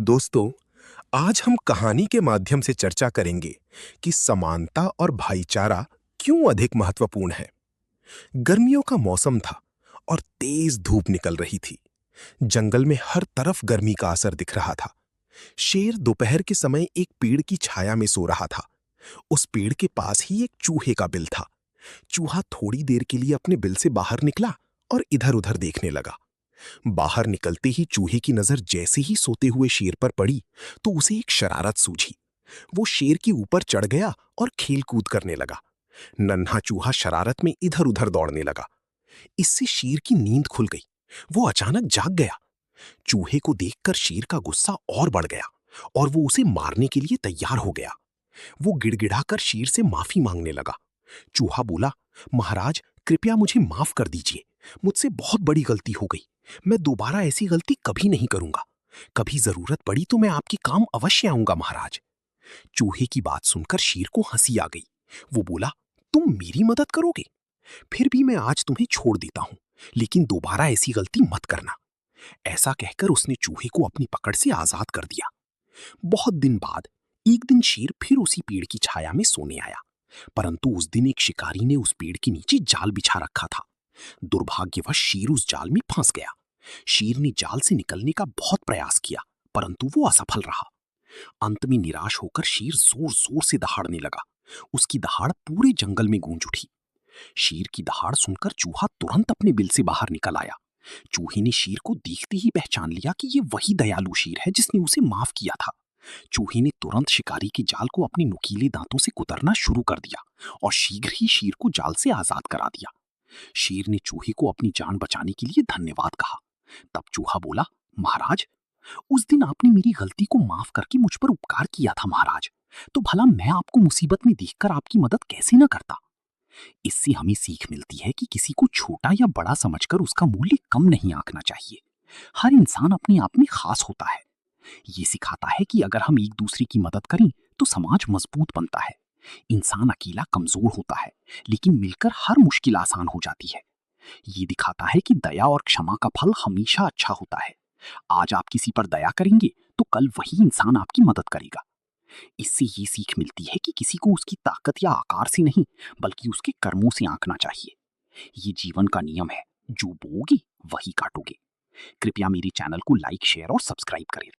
दोस्तों, आज हम कहानी के माध्यम से चर्चा करेंगे कि समानता और भाईचारा क्यों अधिक महत्वपूर्ण है। गर्मियों का मौसम था और तेज धूप निकल रही थी। जंगल में हर तरफ गर्मी का असर दिख रहा था। शेर दोपहर के समय एक पेड़ की छाया में सो रहा था। उस पेड़ के पास ही एक चूहे का बिल था। चूहा थोड़ी देर के लिए अपने बिल से बाहर निकला और इधर-उधर देखने लगा। बाहर निकलते ही चूहे की नजर जैसे ही सोते हुए शेर पर पड़ी, तो उसे एक शरारत सूझी। वो शेर के ऊपर चढ़ गया और खेल कूद करने लगा। नन्हा चूहा शरारत में इधर उधर दौड़ने लगा। इससे शेर की नींद खुल गई। वो अचानक जाग गया। चूहे को देखकर शेर का गुस्सा और बढ़ गया और वो उसे मारने के लिए तैयार हो गया। वो गिड़गिड़ाकर शेर से माफी मांगने लगा। चूहा बोला, महाराज, कृपया मुझे माफ कर दीजिए। मुझसे बहुत बड़ी गलती हो गई। मैं दोबारा ऐसी गलती कभी नहीं करूंगा। कभी जरूरत पड़ी तो मैं आपके काम अवश्य आऊंगा महाराज। चूहे की बात सुनकर शेर को हंसी आ गई। वो बोला, तुम मेरी मदद करोगे? फिर भी मैं आज तुम्हें छोड़ देता हूं, लेकिन दोबारा ऐसी गलती मत करना। ऐसा कहकर उसने चूहे को अपनी पकड़ से आजाद कर दिया। बहुत दिन बाद एक दिन शेर फिर उसी पेड़ की छाया में सोने आया, परंतु उस दिन एक शिकारी ने उस पेड़ के नीचे जाल बिछा रखा था। दुर्भाग्यवश शेर उस जाल में फंस गया। शेर ने जाल से निकलने का बहुत प्रयास किया, परंतु वो असफल रहा। अंत में निराश होकर शेर जोर जोर से दहाड़ने लगा। उसकी दहाड़ पूरे जंगल में गूंज उठी। शेर की दहाड़ सुनकर चूहा तुरंत अपने बिल से बाहर निकल आया। चूहे ने शेर को देखते ही पहचान लिया कि ये वही दयालु शेर है जिसने उसे माफ किया था। चूहे ने तुरंत शिकारी के जाल को अपने नुकीले दांतों से कुतरना शुरू कर दिया और शीघ्र ही शेर को जाल से आजाद करा दिया। शेर ने चूहे को अपनी जान बचाने के लिए धन्यवाद कहा। तब चूहा बोला, महाराज, उस दिन आपने मेरी गलती को माफ करके मुझ पर उपकार किया था महाराज, तो भला मैं आपको मुसीबत में देखकर आपकी मदद कैसे न करता। इससे हमें सीख मिलती है कि किसी को छोटा या बड़ा समझकर उसका मूल्य कम नहीं आंकना चाहिए। हर इंसान अपने आप में खास होता है। ये सिखाता है कि अगर हम एक दूसरे की मदद करें तो समाज मजबूत बनता है। इंसान अकेला कमजोर होता है, लेकिन मिलकर हर मुश्किल आसान हो जाती है। ये दिखाता है कि दया और क्षमा का फल हमेशा अच्छा होता है। आज आप किसी पर दया करेंगे तो कल वही इंसान आपकी मदद करेगा। इससे ये सीख मिलती है कि किसी को उसकी ताकत या आकार से नहीं, बल्कि उसके कर्मों से आंकना चाहिए। ये जीवन का नियम है, जो बोओगे वही काटोगे। कृपया मेरे चैनल को लाइक, शेयर और सब्सक्राइब करें।